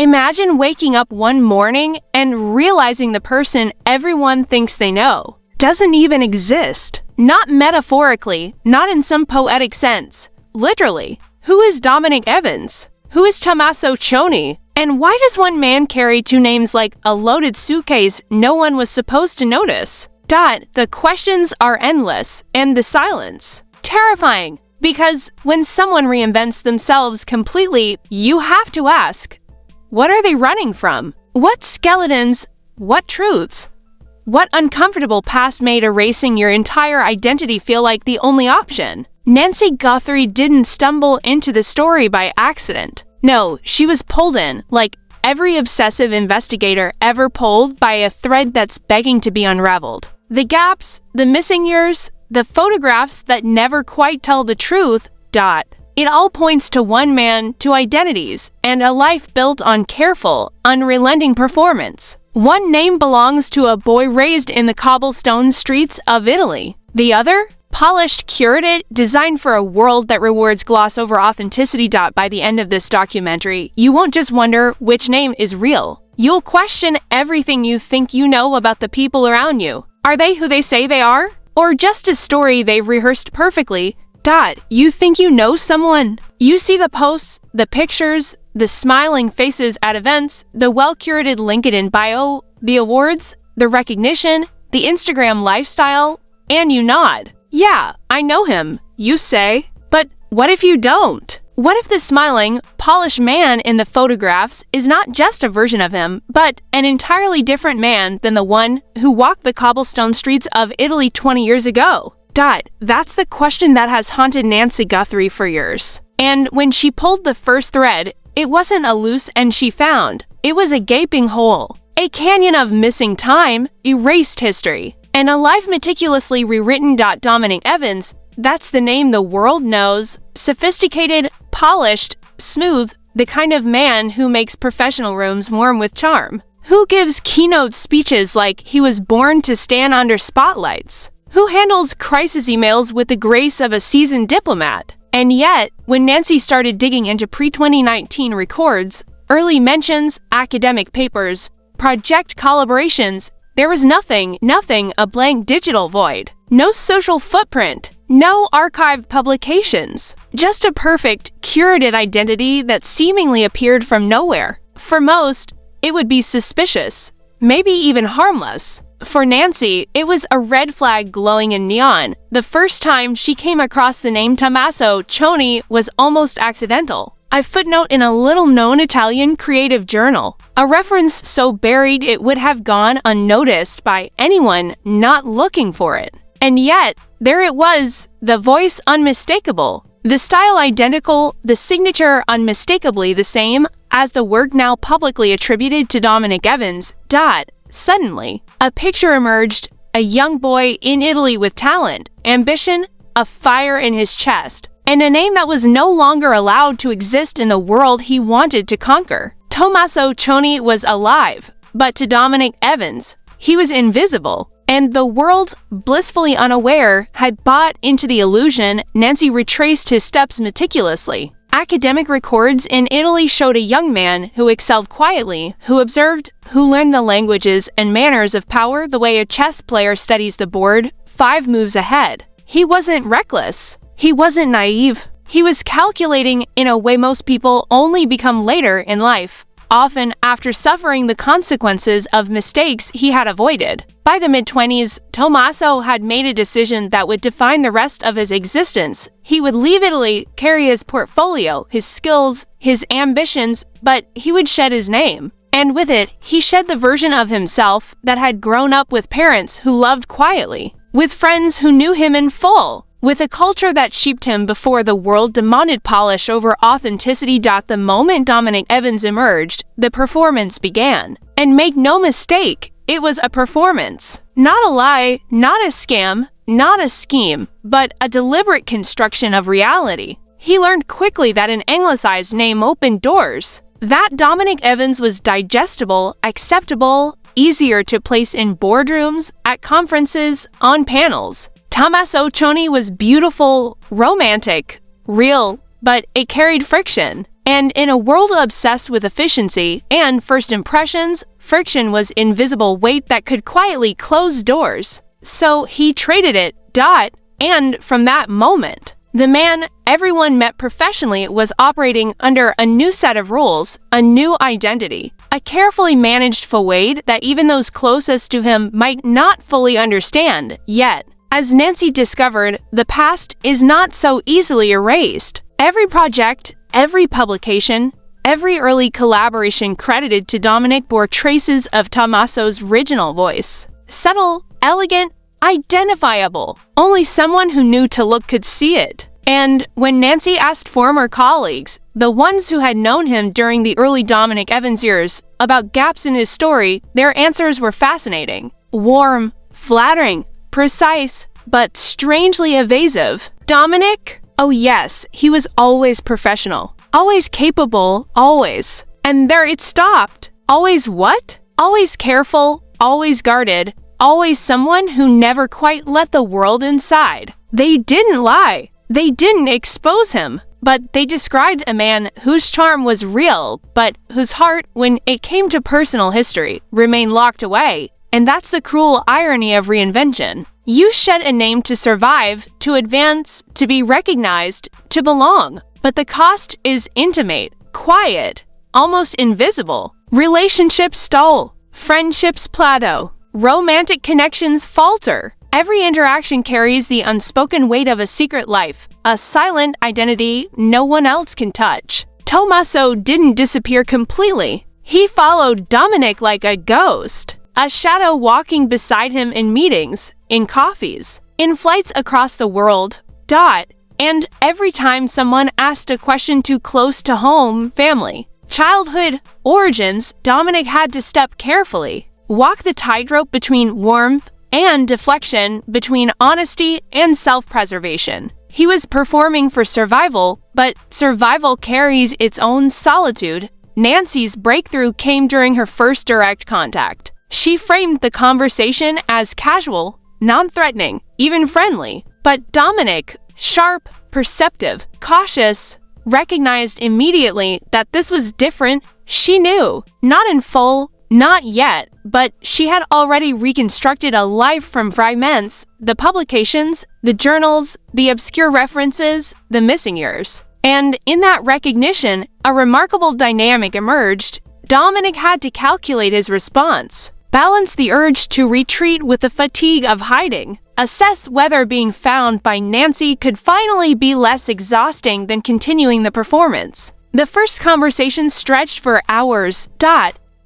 Imagine waking up one morning and realizing the person everyone thinks they know doesn't even exist. Not metaphorically, not in some poetic sense. Literally. Who is Dominic Evans? Who is Tommaso Cioni? And why does one man carry two names like a loaded suitcase no one was supposed to notice? The questions are endless, and the silence terrifying. Because when someone reinvents themselves completely, you have to ask, what are they running from? What skeletons? What truths? What uncomfortable past made erasing your entire identity feel like the only option? Nancy Guthrie didn't stumble into the story by accident. No, she was pulled in, like every obsessive investigator ever pulled, by a thread that's begging to be unraveled. The gaps, the missing years, the photographs that never quite tell the truth. It all points to one man, to identities, and a life built on careful, unrelenting performance. One name belongs to a boy raised in the cobblestone streets of Italy. The other? Polished, curated, designed for a world that rewards gloss over authenticity. By the end of this documentary, you won't just wonder which name is real. You'll question everything you think you know about the people around you. Are they who they say they are? Or just a story they've rehearsed perfectly? You think you know someone? You see the posts, the pictures, the smiling faces at events, the well-curated LinkedIn bio, the awards, the recognition, the Instagram lifestyle, and you nod. Yeah, I know him, you say. But what if you don't? What if the smiling, polished man in the photographs is not just a version of him, but an entirely different man than the one who walked the cobblestone streets of Italy 20 years ago? That's the question that has haunted Nancy Guthrie for years. And when she pulled the first thread, it wasn't a loose end she found. It was a gaping hole. A canyon of missing time, erased history, and a life meticulously rewritten. Dominic Evans, that's the name the world knows. Sophisticated, polished, smooth, the kind of man who makes professional rooms warm with charm. Who gives keynote speeches like he was born to stand under spotlights. Who handles crisis emails with the grace of a seasoned diplomat. And yet, when Nancy started digging into pre-2019 records, early mentions, academic papers, project collaborations, there was nothing, a blank digital void. No social footprint. No archived publications. Just a perfect, curated identity that seemingly appeared from nowhere. For most, it would be suspicious, maybe even harmless. For Nancy, it was a red flag glowing in neon. The first time she came across the name Tommaso Cioni was almost accidental. A footnote in a little-known Italian creative journal. A reference so buried it would have gone unnoticed by anyone not looking for it. And yet, there it was, the voice unmistakable, the style identical, the signature unmistakably the same as the work now publicly attributed to Dominic Evans. Suddenly, a picture emerged, a young boy in Italy with talent, ambition, a fire in his chest, and a name that was no longer allowed to exist in the world he wanted to conquer. Tommaso Cioni was alive, but to Dominic Evans, he was invisible. And the world, blissfully unaware, had bought into the illusion. Nancy retraced his steps meticulously. Academic records in Italy showed a young man who excelled quietly, who observed, who learned the languages and manners of power the way a chess player studies the board, 5 moves ahead. He wasn't reckless. He wasn't naive. He was calculating in a way most people only become later in life, often after suffering the consequences of mistakes he had avoided. By the mid-20s, Tommaso had made a decision that would define the rest of his existence. He would leave Italy, carry his portfolio, his skills, his ambitions, but he would shed his name. And with it, he shed the version of himself that had grown up with parents who loved quietly, with friends who knew him in full, with a culture that shaped him before the world demanded polish over authenticity. The moment Dominic Evans emerged, the performance began. And make no mistake, it was a performance. Not a lie, not a scam, not a scheme, but a deliberate construction of reality. He learned quickly that an anglicized name opened doors. That Dominic Evans was digestible, acceptable, easier to place in boardrooms, at conferences, on panels. Tommaso Cioni was beautiful, romantic, real, but it carried friction. And in a world obsessed with efficiency and first impressions, friction was invisible weight that could quietly close doors. So he traded it, and from that moment, the man everyone met professionally was operating under a new set of rules, a new identity, a carefully managed facade that even those closest to him might not fully understand yet. As Nancy discovered, the past is not so easily erased. Every project, every publication, every early collaboration credited to Dominic bore traces of Tommaso's original voice. Subtle, elegant, identifiable. Only someone who knew to look could see it. And when Nancy asked former colleagues, the ones who had known him during the early Dominic Evans years, about gaps in his story, their answers were fascinating. Warm, flattering, precise, but strangely evasive. Dominic? Oh yes, he was always professional. Always capable, always. And there it stopped. Always what? Always careful, always guarded, always someone who never quite let the world inside. They didn't lie. They didn't expose him. But they described a man whose charm was real, but whose heart, when it came to personal history, remained locked away. And that's the cruel irony of reinvention. You shed a name to survive, to advance, to be recognized, to belong. But the cost is intimate, quiet, almost invisible. Relationships stall, friendships plateau, romantic connections falter. Every interaction carries the unspoken weight of a secret life, a silent identity no one else can touch. Tommaso didn't disappear completely. He followed Dominic like a ghost, a shadow walking beside him in meetings, in coffees, in flights across the world, and every time someone asked a question too close to home, family, childhood, origins, Dominic had to step carefully, walk the tightrope between warmth and deflection, between honesty and self-preservation. He was performing for survival, but survival carries its own solitude. Nancy's breakthrough came during her first direct contact. She framed the conversation as casual, non-threatening, even friendly. But Dominic, sharp, perceptive, cautious, recognized immediately that this was different. She knew, not in full, not yet, but she had already reconstructed a life from fragments, the publications, the journals, the obscure references, the missing years. And in that recognition, a remarkable dynamic emerged. Dominic had to calculate his response, balance the urge to retreat with the fatigue of hiding, assess whether being found by Nancy could finally be less exhausting than continuing the performance. The first conversation stretched for hours,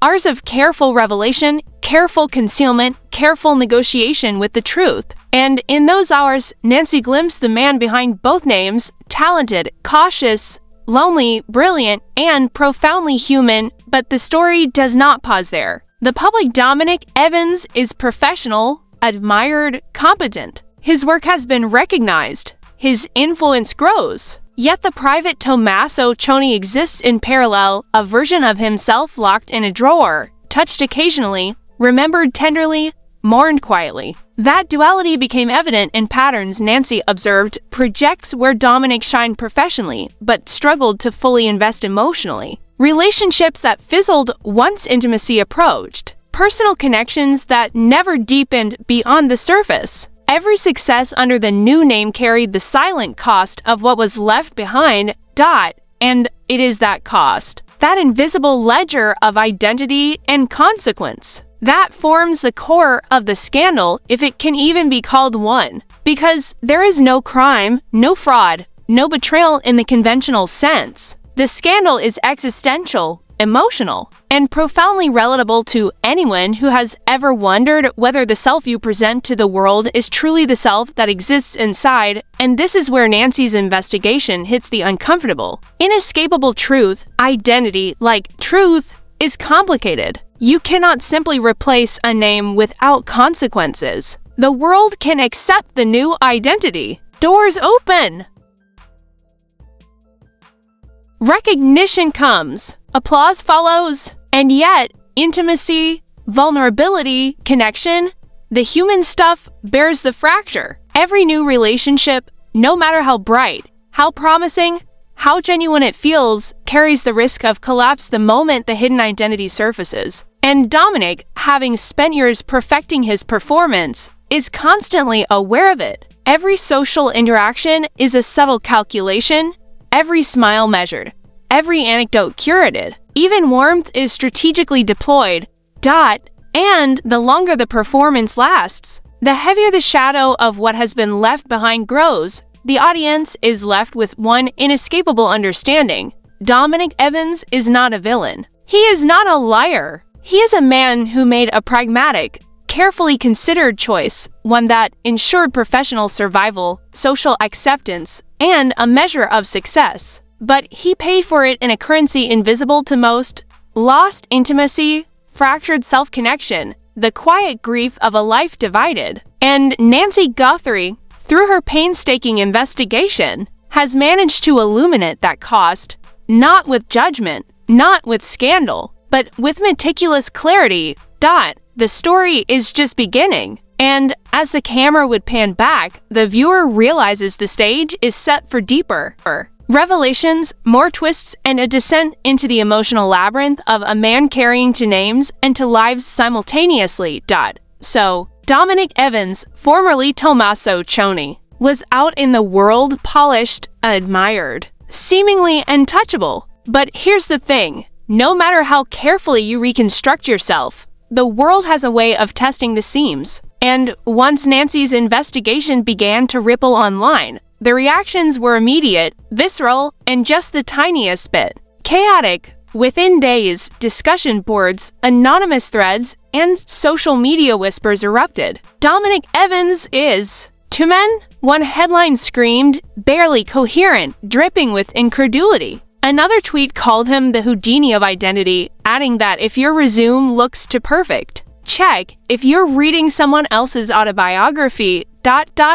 hours of careful revelation, careful concealment, careful negotiation with the truth. And in those hours, Nancy glimpsed the man behind both names, talented, cautious, lonely, brilliant, and profoundly human. But the story does not pause there. The public Dominic Evans is professional, admired, competent. His work has been recognized. His influence grows. Yet the private Tommaso Cioni exists in parallel, a version of himself locked in a drawer, touched occasionally, remembered tenderly, mourned quietly. That duality became evident in patterns Nancy observed, projects where Dominic shined professionally, but struggled to fully invest emotionally. Relationships that fizzled once intimacy approached. Personal connections that never deepened beyond the surface. Every success under the new name carried the silent cost of what was left behind, and it is that cost, that invisible ledger of identity and consequence, that forms the core of the scandal, if it can even be called one. Because there is no crime, no fraud, no betrayal in the conventional sense. The scandal is existential, emotional, and profoundly relatable to anyone who has ever wondered whether the self you present to the world is truly the self that exists inside. And this is where Nancy's investigation hits the uncomfortable. Inescapable truth, identity, like truth, is complicated. You cannot simply replace a name without consequences. The world can accept the new identity. Doors open. Recognition comes, applause follows, and yet, intimacy, vulnerability, connection, the human stuff bears the fracture. Every new relationship, no matter how bright, how promising, how genuine it feels carries the risk of collapse the moment the hidden identity surfaces. And Dominic, having spent years perfecting his performance, is constantly aware of it. Every social interaction is a subtle calculation, every smile measured, every anecdote curated. Even warmth is strategically deployed. And the longer the performance lasts, the heavier the shadow of what has been left behind grows. The audience is left with one inescapable understanding. Dominic Evans is not a villain. He is not a liar. He is a man who made a pragmatic, carefully considered choice, one that ensured professional survival, social acceptance, and a measure of success. But he paid for it in a currency invisible to most: lost intimacy, fractured self-connection, the quiet grief of a life divided. And Nancy Guthrie, through her painstaking investigation, has managed to illuminate that cost, not with judgment, not with scandal, but with meticulous clarity. The story is just beginning. And as the camera would pan back, the viewer realizes the stage is set for deeper revelations, more twists, and a descent into the emotional labyrinth of a man carrying two names and two lives simultaneously. So, Dominic Evans, formerly Tommaso Cioni, was out in the world, polished, admired, seemingly untouchable. But here's the thing: no matter how carefully you reconstruct yourself, the world has a way of testing the seams. And once Nancy's investigation began to ripple online, the reactions were immediate, visceral, and just the tiniest bit chaotic. Within days, discussion boards, anonymous threads, and social media whispers erupted. Dominic Evans is two men? One headline screamed, barely coherent, dripping with incredulity. Another tweet called him the Houdini of identity, adding that if your resume looks too perfect, check. If you're reading someone else's autobiography,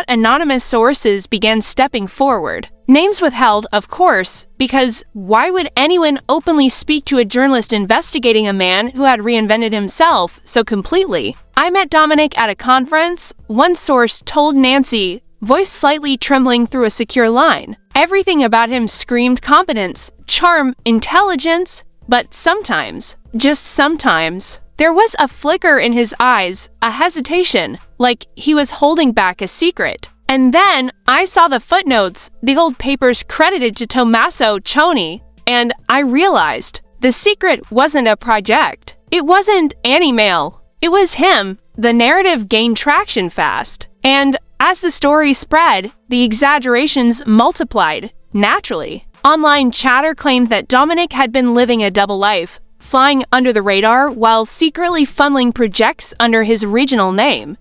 anonymous sources began stepping forward. Names withheld, of course, because why would anyone openly speak to a journalist investigating a man who had reinvented himself so completely? I met Dominic at a conference, one source told Nancy, voice slightly trembling through a secure line. Everything about him screamed competence, charm, intelligence, but sometimes, just sometimes, there was a flicker in his eyes, a hesitation, like he was holding back a secret. And then I saw the footnotes, the old papers credited to Tommaso Cioni, and I realized the secret wasn't a project. It wasn't an email. It was him. The narrative gained traction fast. And as the story spread, the exaggerations multiplied, naturally. Online chatter claimed that Dominic had been living a double life, flying under the radar while secretly funneling projects under his original name,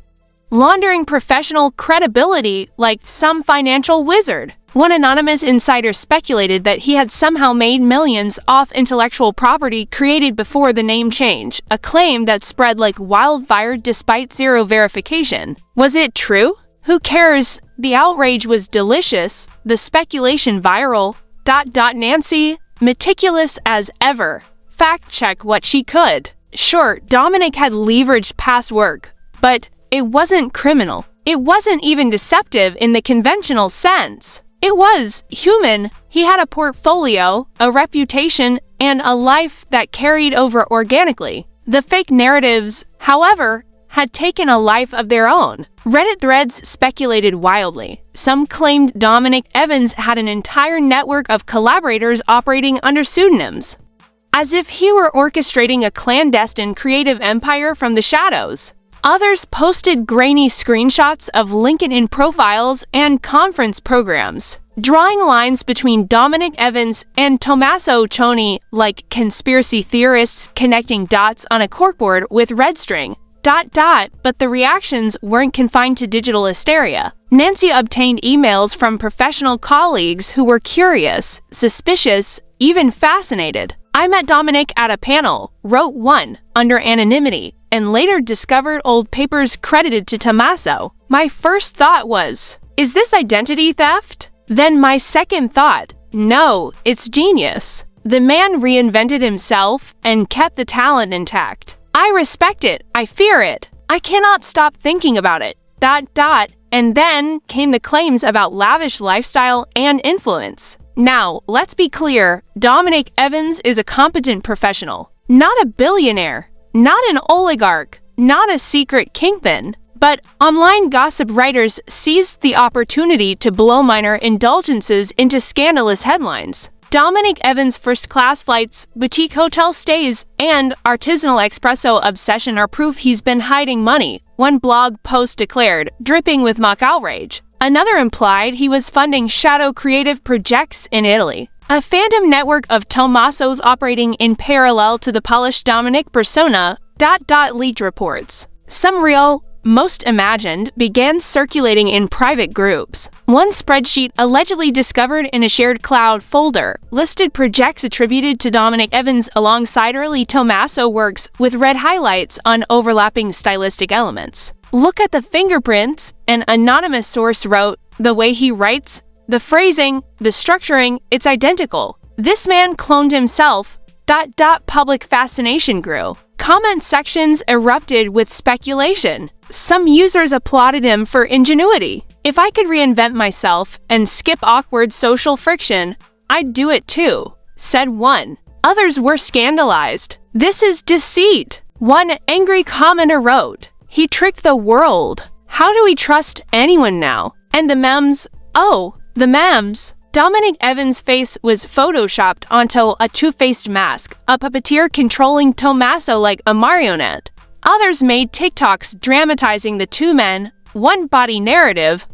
laundering professional credibility like some financial wizard. One anonymous insider speculated that he had somehow made millions off intellectual property created before the name change, a claim that spread like wildfire despite zero verification. Was it true? Who cares? The outrage was delicious, the speculation viral. Nancy, meticulous as ever, fact-check what she could. Sure, Dominic had leveraged past work, but it wasn't criminal. It wasn't even deceptive in the conventional sense. It was human. He had a portfolio, a reputation, and a life that carried over organically. The fake narratives, however, had taken a life of their own. Reddit threads speculated wildly. Some claimed Dominic Evans had an entire network of collaborators operating under pseudonyms, as if he were orchestrating a clandestine creative empire from the shadows. Others posted grainy screenshots of LinkedIn profiles and conference programs, drawing lines between Dominic Evans and Tommaso Cioni like conspiracy theorists connecting dots on a corkboard with red string. But the reactions weren't confined to digital hysteria. Nancy obtained emails from professional colleagues who were curious, suspicious, even fascinated. I met Dominic at a panel, wrote one, under anonymity, and later discovered old papers credited to Tommaso. My first thought was, is this identity theft? Then my second thought, no, it's genius. The man reinvented himself and kept the talent intact. I respect it. I fear it. I cannot stop thinking about it. And then came the claims about lavish lifestyle and influence. Now, let's be clear, Dominic Evans is a competent professional. Not a billionaire, not an oligarch, not a secret kingpin. But online gossip writers seized the opportunity to blow minor indulgences into scandalous headlines. Dominic Evans' first-class flights, boutique hotel stays, and artisanal espresso obsession are proof he's been hiding money, one blog post declared, dripping with mock outrage. Another implied he was funding shadow creative projects in Italy. A fandom network of Tommasos operating in parallel to the polished Dominic persona, leaked reports. Some real, most imagined, began circulating in private groups. One spreadsheet allegedly discovered in a shared cloud folder listed projects attributed to Dominic Evans alongside early Tommaso works with red highlights on overlapping stylistic elements. Look at the fingerprints, an anonymous source wrote. The way he writes, the phrasing, the structuring, it's identical. This man cloned himself. Public fascination grew. Comment sections erupted with speculation. Some users applauded him for ingenuity. If I could reinvent myself and skip awkward social friction, I'd do it too, said one. Others were scandalized. This is deceit. One angry commenter wrote, he tricked the world. How do we trust anyone now? And the memes, oh, the memes. Dominic Evans' face was photoshopped onto a two-faced mask, a puppeteer controlling Tommaso like a marionette. Others made TikToks dramatizing the two men, one-body narrative.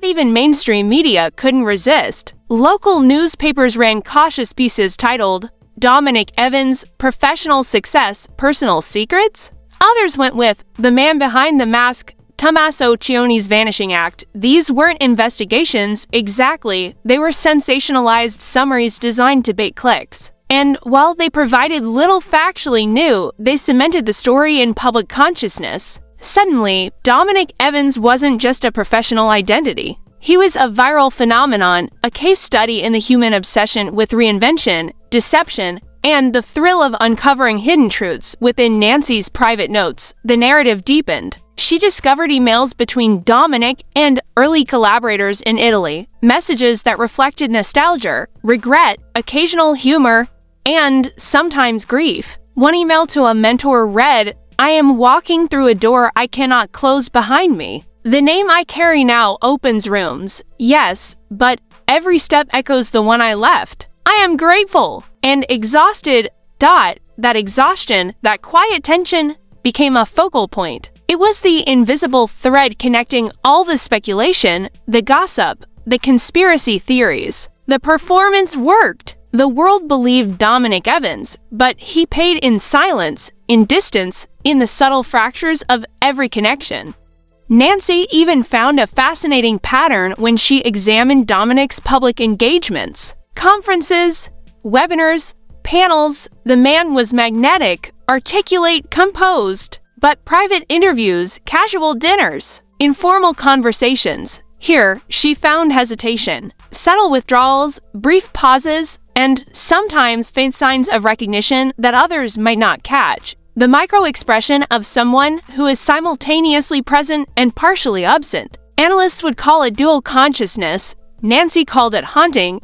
Even mainstream media couldn't resist. Local newspapers ran cautious pieces titled, Dominic Evans, Professional Success, Personal Secrets? Others went with, the man behind the mask, Tommaso Cioni's Vanishing Act. These weren't investigations, exactly, they were sensationalized summaries designed to bait clicks. And while they provided little factually new, they cemented the story in public consciousness. Suddenly, Dominic Evans wasn't just a professional identity. He was a viral phenomenon, a case study in the human obsession with reinvention, deception, and the thrill of uncovering hidden truths. Within Nancy's private notes, the narrative deepened. She discovered emails between Dominic and early collaborators in Italy, messages that reflected nostalgia, regret, occasional humor, and sometimes grief. One email to a mentor read, I am walking through a door I cannot close behind me. The name I carry now opens rooms. Yes, but every step echoes the one I left. I am grateful and exhausted. That exhaustion, that quiet tension, became a focal point. It was the invisible thread connecting all the speculation, the gossip, the conspiracy theories. The performance worked. The world believed Dominic Evans, but he paid in silence, in distance, in the subtle fractures of every connection. Nancy even found a fascinating pattern when she examined Dominic's public engagements. Conferences, webinars, panels, the man was magnetic, articulate, composed. But private interviews, casual dinners, informal conversations, here she found hesitation, subtle withdrawals, brief pauses, and sometimes faint signs of recognition that others might not catch. The micro-expression of someone who is simultaneously present and partially absent. Analysts would call it dual consciousness. Nancy called it haunting.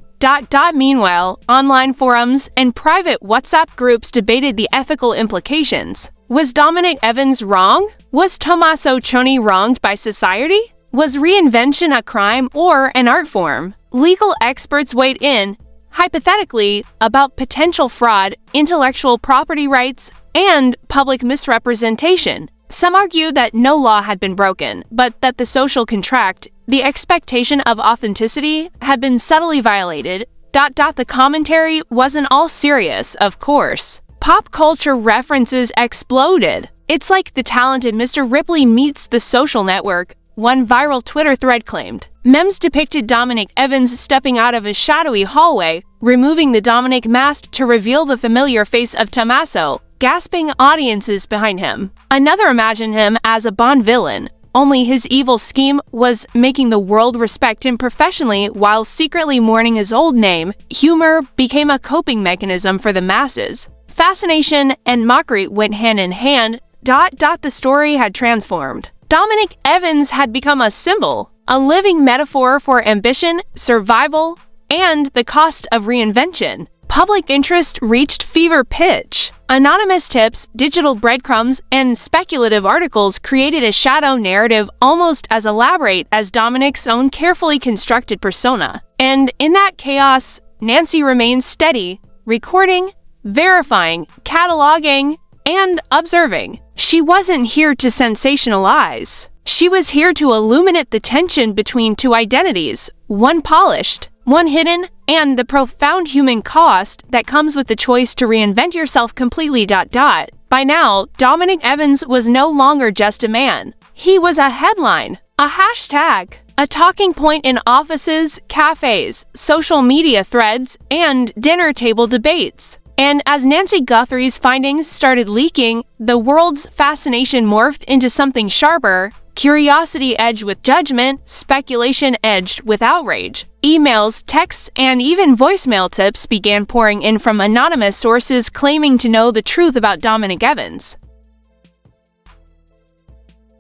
Meanwhile, online forums and private WhatsApp groups debated the ethical implications. Was Dominic Evans wrong? Was Tommaso Cioni wronged by society? Was reinvention a crime or an art form? Legal experts weighed in, hypothetically, about potential fraud, intellectual property rights, and public misrepresentation. Some argued that no law had been broken, but that the social contract, the expectation of authenticity, had been subtly violated. The commentary wasn't all serious, of course. Pop culture references exploded. It's like the talented Mr. Ripley meets the social network, one viral Twitter thread claimed. Memes depicted Dominic Evans stepping out of a shadowy hallway, removing the Dominic mask to reveal the familiar face of Tommaso, gasping audiences behind him. Another imagined him as a Bond villain, only his evil scheme was making the world respect him professionally while secretly mourning his old name. Humor became a coping mechanism for the masses. Fascination and mockery went hand in hand. The story had transformed. Dominic Evans had become a symbol, a living metaphor for ambition, survival, and the cost of reinvention. Public interest reached fever pitch. Anonymous tips, digital breadcrumbs, and speculative articles created a shadow narrative almost as elaborate as Dominic's own carefully constructed persona. And in that chaos, Nancy remains steady, recording, verifying, cataloging, and observing. She wasn't here to sensationalize. She was here to illuminate the tension between two identities, one polished, one hidden, and the profound human cost that comes with the choice to reinvent yourself completely. By now, Dominic Evans was no longer just a man. He was a headline, a hashtag, a talking point in offices, cafes, social media threads, and dinner table debates. And as Nancy Guthrie's findings started leaking, the world's fascination morphed into something sharper. Curiosity edged with judgment, speculation edged with outrage. Emails, texts, and even voicemail tips began pouring in from anonymous sources claiming to know the truth about Dominic Evans,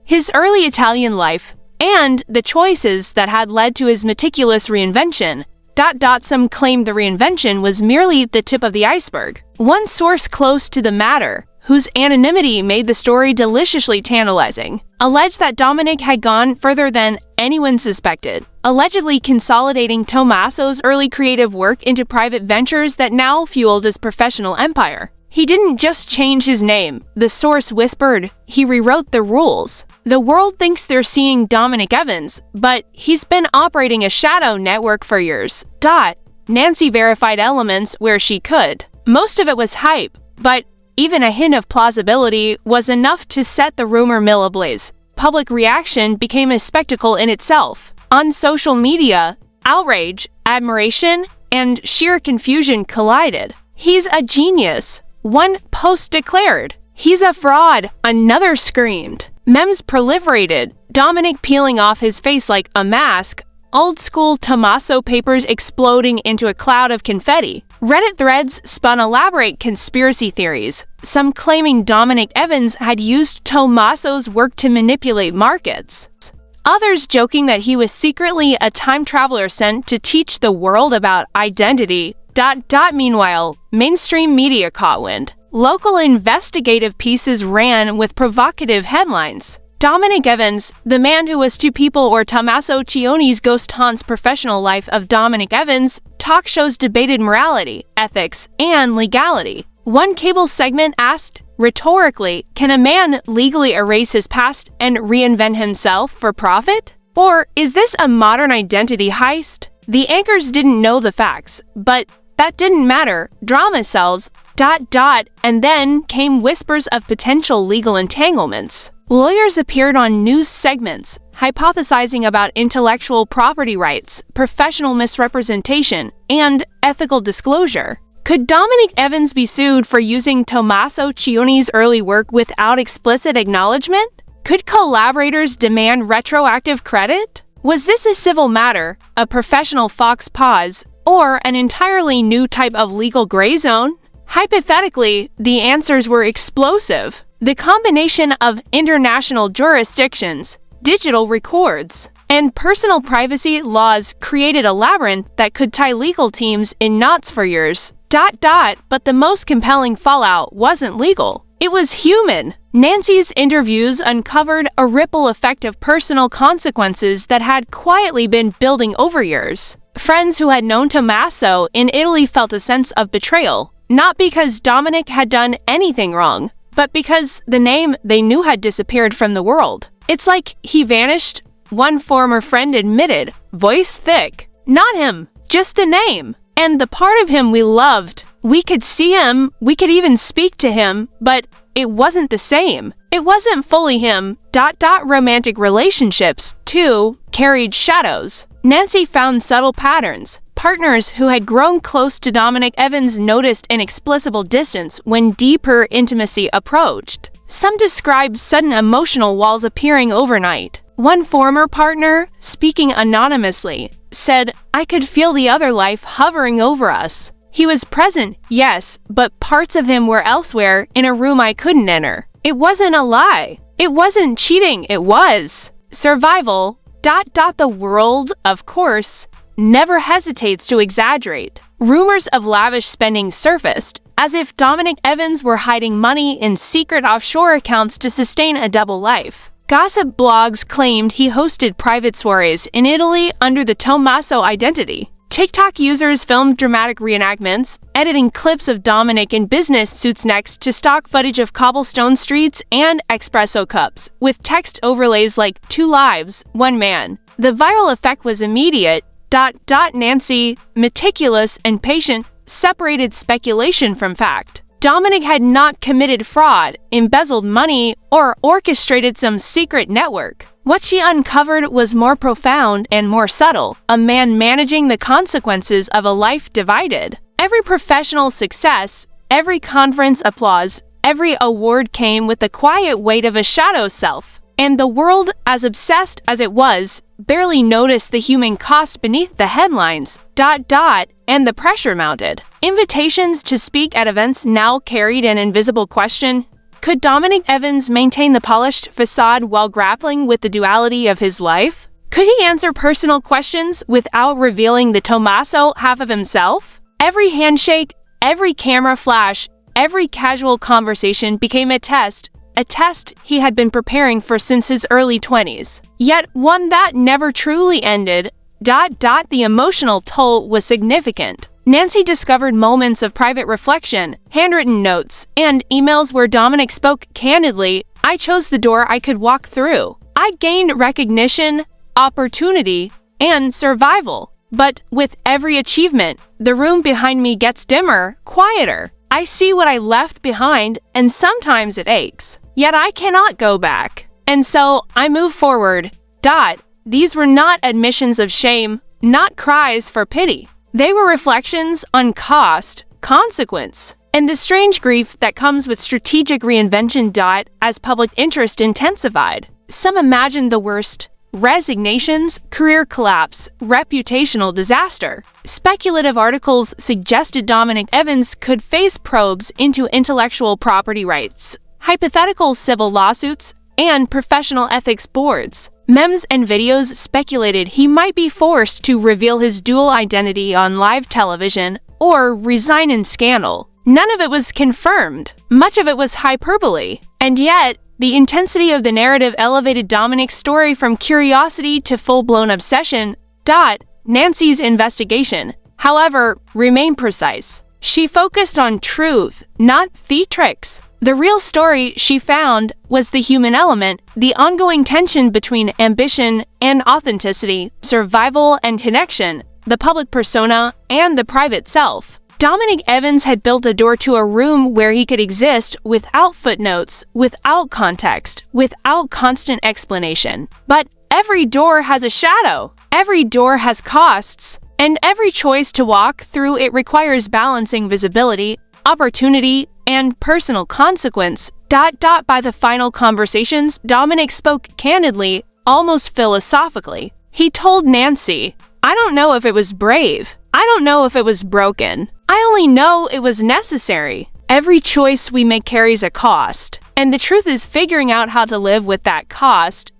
his early Italian life, and the choices that had led to his meticulous reinvention. Some claimed the reinvention was merely the tip of the iceberg. One source close to the matter, whose anonymity made the story deliciously tantalizing, alleged that Dominic had gone further than anyone suspected, allegedly consolidating Tommaso's early creative work into private ventures that now fueled his professional empire. He didn't just change his name, the source whispered, he rewrote the rules. The world thinks they're seeing Dominic Evans, but he's been operating a shadow network for years. Nancy verified elements where she could. Most of it was hype, but even a hint of plausibility was enough to set the rumor mill ablaze. Public reaction became a spectacle in itself. On social media, outrage, admiration, and sheer confusion collided. He's a genius, one post declared. He's a fraud, another screamed. Memes proliferated, Dominic peeling off his face like a mask, old-school Tommaso papers exploding into a cloud of confetti. Reddit threads spun elaborate conspiracy theories, some claiming Dominic Evans had used Tommaso's work to manipulate markets. Others joking that he was secretly a time traveler sent to teach the world about identity. Meanwhile, mainstream media caught wind. Local investigative pieces ran with provocative headlines. Dominic Evans, the man who was to people, or Tommaso Cioni's ghost haunts professional life of Dominic Evans. Talk shows debated morality, ethics, and legality. One cable segment asked, rhetorically, can a man legally erase his past and reinvent himself for profit? Or is this a modern identity heist? The anchors didn't know the facts, but that didn't matter. Drama sells. And then came whispers of potential legal entanglements. Lawyers appeared on news segments, hypothesizing about intellectual property rights, professional misrepresentation, and ethical disclosure. Could Dominic Evans be sued for using Tommaso Cioni's early work without explicit acknowledgement? Could collaborators demand retroactive credit? Was this a civil matter, a professional fox pause, or an entirely new type of legal gray zone? Hypothetically, the answers were explosive. The combination of international jurisdictions, digital records, and personal privacy laws created a labyrinth that could tie legal teams in knots for years. But the most compelling fallout wasn't legal. It was human. Nancy's interviews uncovered a ripple effect of personal consequences that had quietly been building over years. Friends who had known Tommaso in Italy felt a sense of betrayal, not because Dominic had done anything wrong, but because the name they knew had disappeared from the world. It's like he vanished, one former friend admitted, voice thick. Not him, just the name. And the part of him we loved. We could see him, we could even speak to him, but it wasn't the same. It wasn't fully him. Romantic relationships, too, carried shadows. Nancy found subtle patterns. Partners who had grown close to Dominic Evans noticed inexplicable distance when deeper intimacy approached. Some described sudden emotional walls appearing overnight. One former partner, speaking anonymously, said, I could feel the other life hovering over us. He was present, yes, but parts of him were elsewhere in a room I couldn't enter. It wasn't a lie. It wasn't cheating, it was survival. The world, of course, never hesitates to exaggerate. Rumors of lavish spending surfaced, as if Dominic Evans were hiding money in secret offshore accounts to sustain a double life. Gossip blogs claimed he hosted private soirees in Italy under the Tommaso identity. TikTok users filmed dramatic reenactments, editing clips of Dominic in business suits next to stock footage of cobblestone streets and espresso cups, with text overlays like 2 lives, 1 man. The viral effect was immediate. Nancy, meticulous and patient, separated speculation from fact. Dominic had not committed fraud, embezzled money, or orchestrated some secret network. What she uncovered was more profound and more subtle, a man managing the consequences of a life divided. Every professional success, every conference applause, every award came with the quiet weight of a shadow self. And the world, as obsessed as it was, barely noticed the human cost beneath the headlines, and the pressure mounted. Invitations to speak at events now carried an invisible question. Could Dominic Evans maintain the polished facade while grappling with the duality of his life? Could he answer personal questions without revealing the Tommaso half of himself? Every handshake, every camera flash, every casual conversation became a test he had been preparing for since his early 20s. Yet one that never truly ended. The emotional toll was significant. Nancy discovered moments of private reflection, handwritten notes, and emails where Dominic spoke candidly. I chose the door I could walk through. I gained recognition, opportunity, and survival. But with every achievement, the room behind me gets dimmer, quieter. I see what I left behind, and sometimes it aches. Yet I cannot go back. And so I move forward. These were not admissions of shame, not cries for pity. They were reflections on cost, consequence, and the strange grief that comes with strategic reinvention. As public interest intensified. Some imagined the worst: resignations, career collapse, reputational disaster. Speculative articles suggested Dominic Evans could face probes into intellectual property rights, hypothetical civil lawsuits, and professional ethics boards. Memes and videos speculated he might be forced to reveal his dual identity on live television or resign in scandal. None of it was confirmed. Much of it was hyperbole. And yet, the intensity of the narrative elevated Dominic's story from curiosity to full-blown obsession. Nancy's investigation, however, remained precise. She focused on truth, not theatrics. The real story she found was the human element, the ongoing tension between ambition and authenticity, survival and connection, the public persona and the private self. Dominic Evans had built a door to a room where he could exist without footnotes, without context, without constant explanation. But every door has a shadow. Every door has costs. And every choice to walk through it requires balancing visibility, opportunity, and personal consequence. By the final conversations, Dominic spoke candidly, almost philosophically. He told Nancy, "I don't know if it was brave. I don't know if it was broken. I only know it was necessary. Every choice we make carries a cost. And the truth is figuring out how to live with that cost."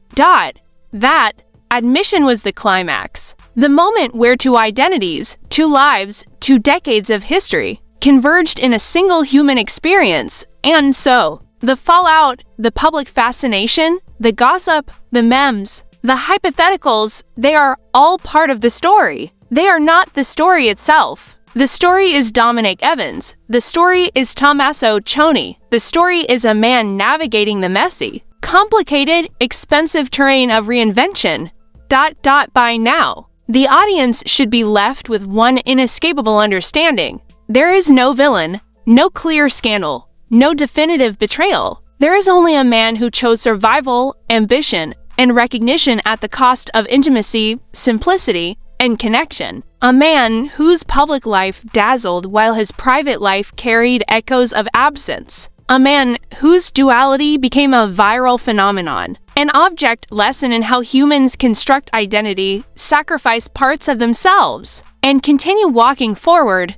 That admission was the climax. The moment where 2 identities, 2 lives, 2 decades of history converged in a single human experience. And so, the fallout, the public fascination, the gossip, the memes, the hypotheticals, they are all part of the story. They are not the story itself. The story is Dominic Evans. The story is Tommaso Cioni. The story is a man navigating the messy, complicated, expensive terrain of reinvention. By now, the audience should be left with one inescapable understanding. There is no villain, no clear scandal, no definitive betrayal. There is only a man who chose survival, ambition, and recognition at the cost of intimacy, simplicity, and connection. A man whose public life dazzled while his private life carried echoes of absence. A man whose duality became a viral phenomenon. An object lesson in how humans construct identity, sacrifice parts of themselves, and continue walking forward.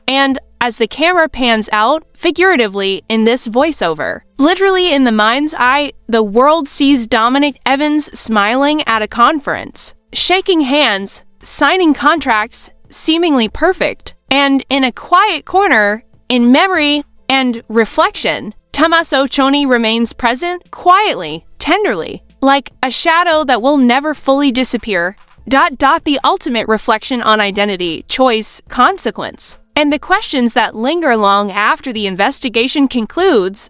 And as the camera pans out, figuratively in this voiceover, literally in the mind's eye, the world sees Dominic Evans smiling at a conference, shaking hands, signing contracts, seemingly perfect. And in a quiet corner, in memory and reflection, Tommaso Cioni remains present quietly, tenderly, like a shadow that will never fully disappear. The ultimate reflection on identity, choice, consequence. And the questions that linger long after the investigation concludes.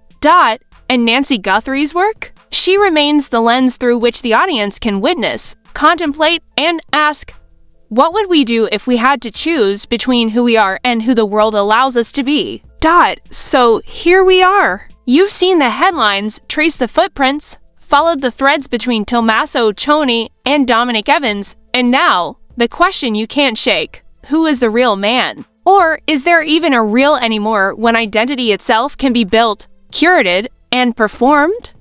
And Nancy Guthrie's work? She remains the lens through which the audience can witness, contemplate, and ask, what would we do if we had to choose between who we are and who the world allows us to be? So here we are. You've seen the headlines, traced the footprints, followed the threads between Tommaso Cioni and Dominic Evans, and now, the question you can't shake, who is the real man? Or is there even a real anymore when identity itself can be built, curated, and performed?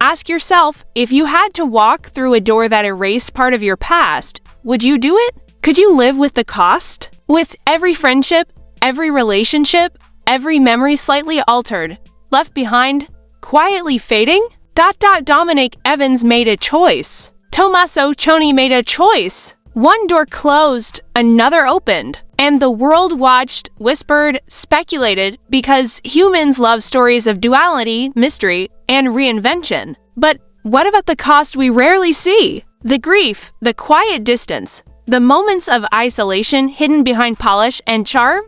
Ask yourself, if you had to walk through a door that erased part of your past, would you do it? Could you live with the cost? With every friendship, every relationship, every memory slightly altered, left behind, quietly fading? Dominic Evans made a choice. Tommaso Cioni made a choice. One door closed, another opened. And the world watched, whispered, speculated, because humans love stories of duality, mystery, and reinvention. But what about the cost we rarely see? The grief, the quiet distance, the moments of isolation hidden behind polish and charm?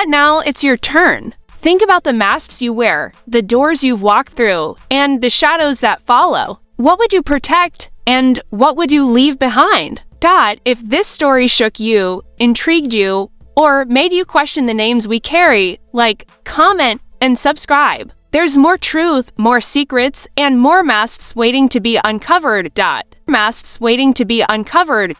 Now it's your turn. Think about the masks you wear, the doors you've walked through, and the shadows that follow. What would you protect, and what would you leave behind? If this story shook you, intrigued you, or made you question the names we carry, like, comment, and subscribe. There's more truth, more secrets, and more masks waiting to be uncovered. Masks waiting to be uncovered.